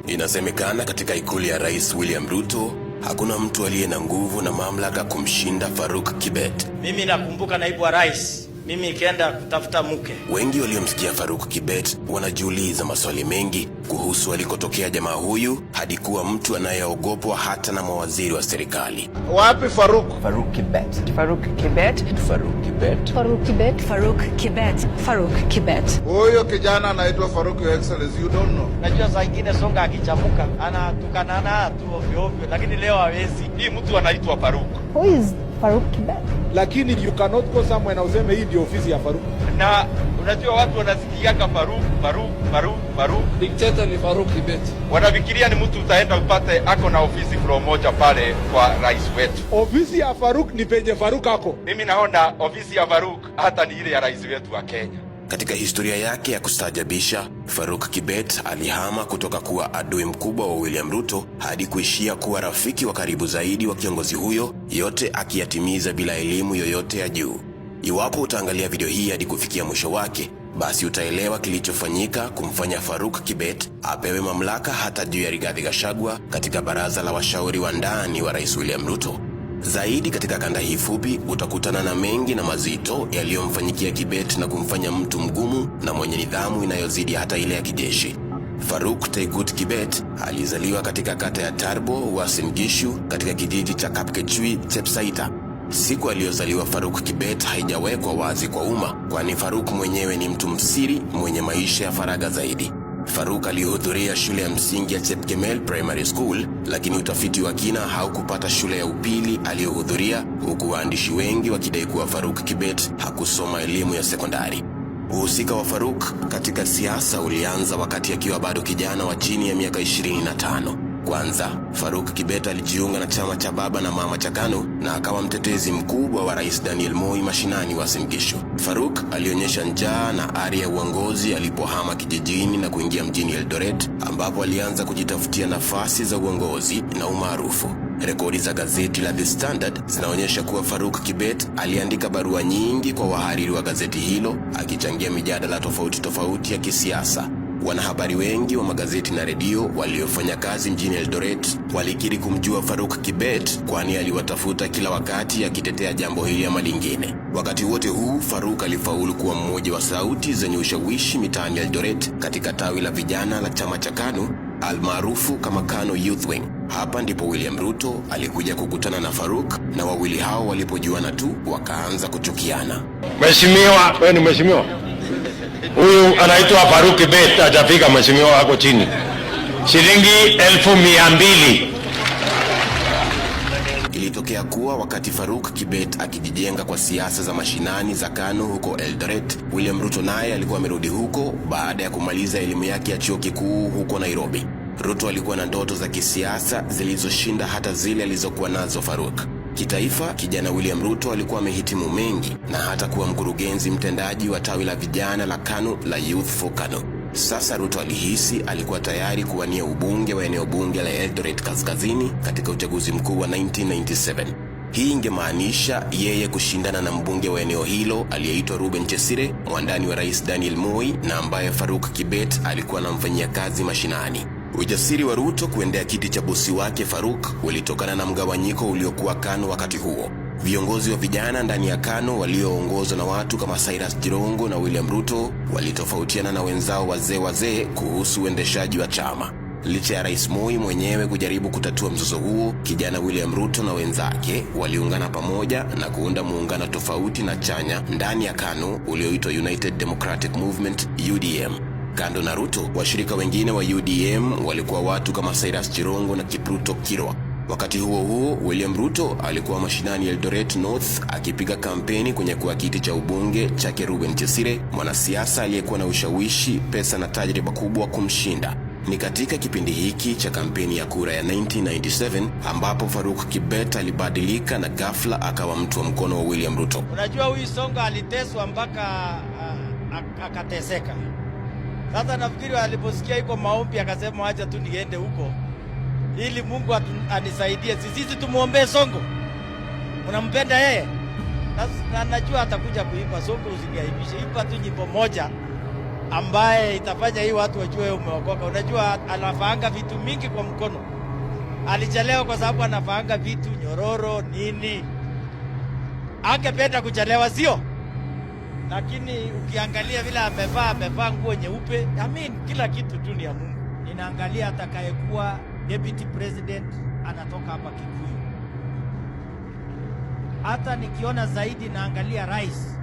Inasemekana katika ikulu ya Rais William Ruto, hakuna mtu aliye na nguvu na mamlaka kumshinda Faruk Kibet. Mimi nakumbuka naibu wa rais, mimi ikaenda kutafuta mke. Wengi waliomsikia Faruk Kibet wanajiuliza maswali mengi kuhusu alikotokea jamaa huyu hadi kuwa mtu anayeogopwa hata na mawaziri wa serikali. Wapi Faruk? Faruk Kibet. Faruk Kibet. Faruk Kibet. Faruk Kibet. Faruk Kibet. Faruk Kibet. Huyo kijana anaitwa Faruk, Your Excellency, you don't know. Najua saa ingine songa akichamuka anatukanana tu ovyo ovyo, lakini leo hawezi. Hii mtu anaitwa Faruk. Who is Faruk Kibet? Lakini you cannot go somewhere na useme hii ndio ofisi ya Faruk. Na unajua watu wanasikiaga Faruk. Dikteta ni Faruk Kibet. Wanafikiria ni mtu utaenda upate ako na ofisi floor moja pale kwa rais wetu. Ofisi ya Faruk ni penye Faruk ako. Mimi naona ofisi ya Faruk hata ni ile ya rais wetu wa Kenya. Katika historia yake ya kustaajabisha, Faruk Kibet alihama kutoka kuwa adui mkubwa wa William Ruto hadi kuishia kuwa rafiki wa karibu zaidi wa kiongozi huyo, yote akiyatimiza bila elimu yoyote ya juu. Iwapo utaangalia video hii hadi kufikia mwisho wake, basi utaelewa kilichofanyika kumfanya Faruk Kibet apewe mamlaka hata juu ya Rigathi Gachagua katika baraza la washauri wa ndani wa Rais William Ruto. Zaidi katika kanda hii fupi utakutana na mengi na mazito yaliyomfanyikia Kibet na kumfanya mtu mgumu na mwenye nidhamu inayozidi hata ile ya kijeshi. Faruk Tegut Kibet alizaliwa katika kata ya Tarbo, Uasin Gishu, katika kijiji cha Kapkechui, Chepsaita. Siku aliyozaliwa Faruk Kibet haijawekwa wazi kwa umma, kwani Faruk mwenyewe ni mtu msiri mwenye maisha ya faragha zaidi. Faruk alihudhuria shule ya msingi ya Chepkemel Primary School, lakini utafiti wa kina haukupata shule ya upili aliyohudhuria, huku waandishi wengi wakidai kuwa Faruk Kibet hakusoma elimu ya sekondari. Uhusika wa Faruk katika siasa ulianza wakati akiwa bado kijana wa chini ya miaka 25. Kwanza, Faruk Kibet alijiunga na chama cha baba na mama cha KANU na akawa mtetezi mkubwa wa Rais Daniel Moi mashinani Uasin Gishu. Faruk alionyesha njaa na ari ya uongozi alipohama kijijini na kuingia mjini Eldoret, ambapo alianza kujitafutia nafasi za uongozi na umaarufu. Rekodi za gazeti la The Standard zinaonyesha kuwa Faruk Kibet aliandika barua nyingi kwa wahariri wa gazeti hilo, akichangia mijadala tofauti ya kisiasa. Wanahabari wengi wa magazeti na redio waliofanya kazi mjini Eldoret walikiri kumjua Faruk Kibet, kwani aliwatafuta kila wakati akitetea jambo hili ama lingine. Wakati wote huu Faruk alifaulu kuwa mmoja wa sauti zenye ushawishi mitaani Eldoret katika tawi la vijana la chama cha KANU almaarufu kama KANU Youth Wing. Hapa ndipo William Ruto alikuja kukutana na Faruk, na wawili hao walipojuana tu wakaanza kuchukiana. Mheshimiwa, wewe ni mheshimiwa? Huyu anaitwa Faruk Kibet, hajafika mheshimiwa, wako chini. Shilingi 200,000. Ilitokea kuwa wakati Faruk Kibet akijijenga kwa siasa za mashinani za KANU huko Eldoret, William Ruto naye alikuwa amerudi huko baada ya kumaliza elimu yake ya chuo kikuu huko Nairobi. Ruto alikuwa na ndoto za kisiasa zilizoshinda hata zile alizokuwa nazo Faruk. Kitaifa, kijana William Ruto alikuwa amehitimu mengi na hata kuwa mkurugenzi mtendaji wa tawi la vijana la KANU la Youth for KANU. Sasa Ruto alihisi alikuwa tayari kuwania ubunge wa eneo bunge la Eldoret Kaskazini katika uchaguzi mkuu wa 1997. Hii ingemaanisha yeye kushindana na mbunge wa eneo hilo aliyeitwa Reuben Chesire, mwandani wa Rais Daniel Moi na ambaye Faruk Kibet alikuwa anamfanyia kazi mashinani. Ujasiri wa Ruto kuendea kiti cha bosi wake Faruk ulitokana na mgawanyiko uliokuwa KANU wakati huo. Viongozi wa vijana ndani ya KANU walioongozwa na watu kama Cyrus Jirongo na William Ruto walitofautiana na wenzao wazee kuhusu uendeshaji wa chama. Licha ya Rais Moi mwenyewe kujaribu kutatua mzozo huo, kijana William Ruto na wenzake waliungana pamoja na kuunda muungano tofauti na chanya ndani ya KANU ulioitwa United Democratic Movement UDM. Kando na Ruto, washirika wengine wa UDM walikuwa watu kama Cyrus Jirongo na Kipruto Kirwa. Wakati huo William Ruto alikuwa mashinani Eldoret North akipiga kampeni kwenye kuwa kiti cha ubunge cha Reuben Chesire, mwanasiasa aliyekuwa na ushawishi, pesa na tajriba kubwa kumshinda. Ni katika kipindi hiki cha kampeni ya kura ya 1997 ambapo Faruk Kibet alibadilika na ghafla akawa mtu wa mkono wa William Ruto. Unajua huyu songa aliteswa mpaka akateseka. Sasa nafikiri aliposikia iko maombi akasema acha tu niende huko ili Mungu anisaidie. Sisi tumuombee Songo. Unampenda yeye? Na najua atakuja kuimba. Songo usingaibishe. Imba tu nyimbo moja ambaye itafanya hii watu wajue umeokoka. Unajua anafaanga vitu mingi kwa mkono. Alichelewa kwa sababu anafaanga vitu nyororo nini. Angependa kuchelewa sio? Lakini ukiangalia vile amevaa nguo nyeupe, kila kitu tu ni ya Mungu. Ninaangalia atakayekuwa deputy president anatoka hapa Kikuyu. Hata nikiona zaidi naangalia rais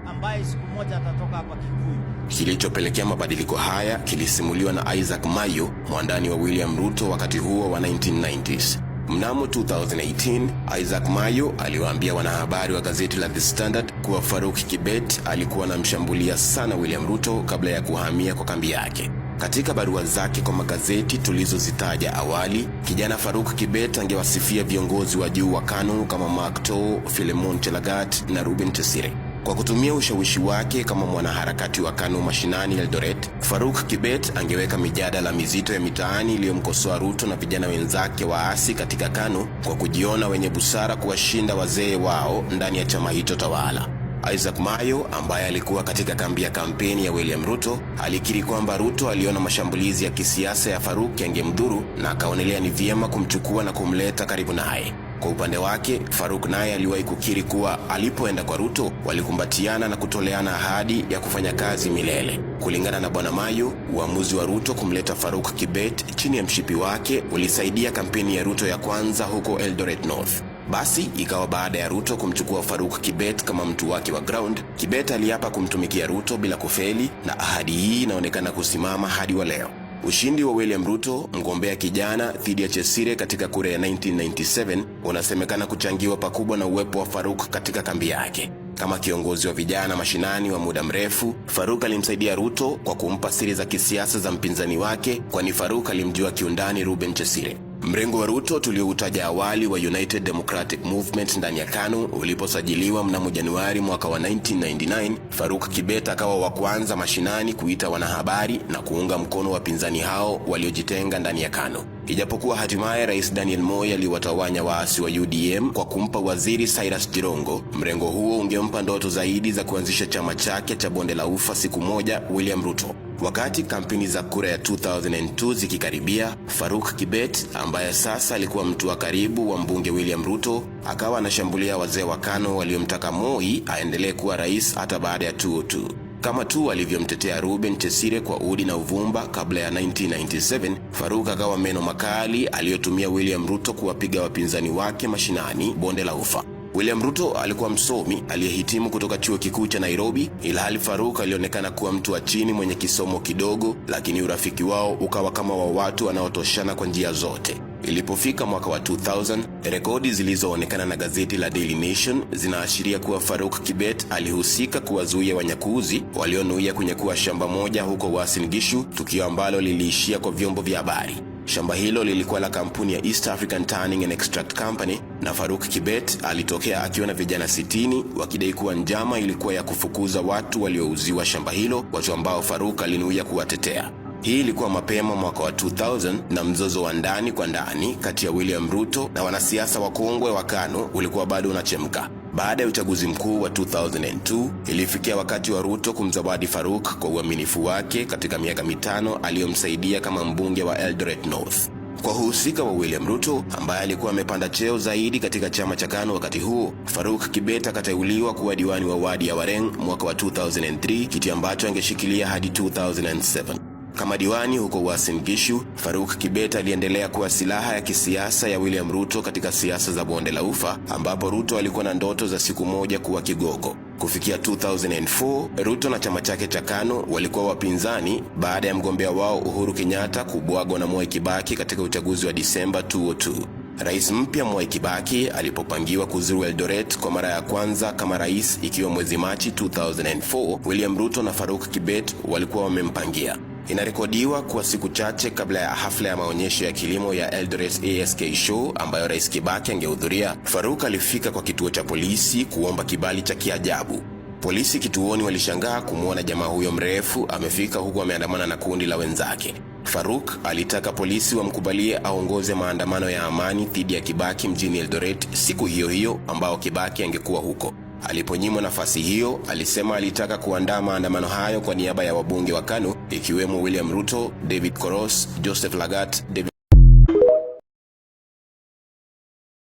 ambaye siku moja atatoka hapa Kikuyu. Kilichopelekea mabadiliko haya kilisimuliwa na Isaac Mayo, mwandani wa William Ruto wakati huo wa 1990s. Mnamo 2018, Isaac Mayo aliwaambia wanahabari wa gazeti la The Standard kuwa Faruk Kibet alikuwa anamshambulia sana William Ruto kabla ya kuhamia kwa kambi yake. Katika barua zake kwa magazeti tulizozitaja awali, kijana Faruk Kibet angewasifia viongozi wa juu wa KANU kama Mark Too, Philemon Chelagat na Ruben Chesire. Kwa kutumia ushawishi wake kama mwanaharakati wa KANU mashinani Eldoret, Faruk Kibet angeweka mijadala mizito ya mitaani iliyomkosoa Ruto na vijana wenzake waasi katika KANU kwa kujiona wenye busara kuwashinda wazee wao ndani ya chama hicho tawala. Isaac Mayo, ambaye alikuwa katika kambi ya kampeni ya William Ruto, alikiri kwamba Ruto aliona mashambulizi ya kisiasa ya Faruk yangemdhuru na akaonelea ni vyema kumchukua na kumleta karibu naye. Kwa upande wake, Faruk naye aliwahi kukiri kuwa alipoenda kwa Ruto walikumbatiana na kutoleana ahadi ya kufanya kazi milele. Kulingana na Bwana Mayo, uamuzi wa Ruto kumleta Faruk Kibet chini ya mshipi wake ulisaidia kampeni ya Ruto ya kwanza huko Eldoret North. Basi ikawa baada ya Ruto kumchukua Faruk Kibet kama mtu wake wa ground, Kibet aliapa kumtumikia Ruto bila kufeli, na ahadi hii inaonekana kusimama hadi wa leo. Ushindi wa William Ruto, mgombea kijana, dhidi ya Chesire katika kura ya 1997 unasemekana kuchangiwa pakubwa na uwepo wa Faruk katika kambi yake. Kama kiongozi wa vijana mashinani wa muda mrefu, Faruk alimsaidia Ruto kwa kumpa siri za kisiasa za mpinzani wake, kwani Faruk alimjua kiundani Ruben Chesire. Mrengo wa Ruto tulioutaja awali wa United Democratic Movement ndani ya KANU uliposajiliwa mnamo Januari mwaka wa 1999, Faruk Kibet akawa wa kwanza mashinani kuita wanahabari na kuunga mkono wapinzani hao waliojitenga ndani ya KANU. Ijapokuwa hatimaye Rais Daniel Moi aliwatawanya waasi wa UDM kwa kumpa waziri Cyrus Jirongo, mrengo huo ungempa ndoto zaidi za kuanzisha chama chake cha Bonde la Ufa siku moja William Ruto. Wakati kampeni za kura ya 2002 zikikaribia, Faruk Kibet, ambaye sasa alikuwa mtu wa karibu wa mbunge William Ruto, akawa anashambulia wazee wa KANU waliomtaka Moi aendelee kuwa rais hata baada ya 2002. Kama tu alivyomtetea Ruben Chesire kwa udi na uvumba kabla ya 1997, Faruk akawa meno makali aliyotumia William Ruto kuwapiga wapinzani wake mashinani Bonde la Ufa. William Ruto alikuwa msomi aliyehitimu kutoka chuo kikuu cha Nairobi, ilhali Faruk alionekana kuwa mtu wa chini mwenye kisomo kidogo, lakini urafiki wao ukawa kama wa watu wanaotoshana kwa njia zote. Ilipofika mwaka wa 2000, rekodi zilizoonekana na gazeti la Daily Nation zinaashiria kuwa Faruk Kibet alihusika kuwazuia wanyakuzi walionuia kunyakua shamba moja huko Uasin Gishu, tukio ambalo liliishia kwa vyombo vya habari. Shamba hilo lilikuwa la kampuni ya East African Tanning and Extract Company, na Faruk Kibet alitokea akiwa na vijana 60 wakidai kuwa njama ilikuwa ya kufukuza watu waliouziwa shamba hilo, watu ambao Faruk alinuia kuwatetea. Hii ilikuwa mapema mwaka wa 2000, na mzozo wa ndani kwa ndani kati ya William Ruto na wanasiasa wakongwe wa KANU ulikuwa bado unachemka. Baada ya uchaguzi mkuu wa 2002, ilifikia wakati wa Ruto kumzawadi Faruk kwa uaminifu wake katika miaka 5 aliyomsaidia kama mbunge wa Eldoret North. Kwa uhusika wa William Ruto, ambaye alikuwa amepanda cheo zaidi katika chama cha KANU wakati huo, Faruk Kibet akateuliwa kuwa diwani wa wadi ya Wareng mwaka wa 2003, kiti ambacho angeshikilia hadi 2007. Kama diwani huko Uasin Gishu, Faruk Kibet aliendelea kuwa silaha ya kisiasa ya William Ruto katika siasa za Bonde la Ufa, ambapo Ruto alikuwa na ndoto za siku moja kuwa kigogo. Kufikia 2004, Ruto na chama chake cha KANU walikuwa wapinzani baada ya mgombea wao Uhuru Kenyatta kubwagwa na Mwai Kibaki katika uchaguzi wa Disemba 2002. Rais mpya Mwai Kibaki alipopangiwa kuzuru Eldoret kwa mara ya kwanza kama rais ikiwa mwezi Machi 2004, William Ruto na Faruk Kibet walikuwa wamempangia. Inarekodiwa kuwa siku chache kabla ya hafla ya maonyesho ya kilimo ya Eldoret ASK Show ambayo Rais Kibaki angehudhuria, Faruk alifika kwa kituo cha polisi kuomba kibali cha kiajabu. Polisi kituoni walishangaa kumwona jamaa huyo mrefu amefika huku ameandamana na kundi la wenzake. Faruk alitaka polisi wamkubalie aongoze maandamano ya amani dhidi ya Kibaki mjini Eldoret siku hiyo hiyo ambao Kibaki angekuwa huko. Aliponyimwa nafasi hiyo, alisema alitaka kuandaa maandamano hayo kwa niaba ya wabunge wa KANU ikiwemo William Ruto, David Koros, Joseph Lagat, David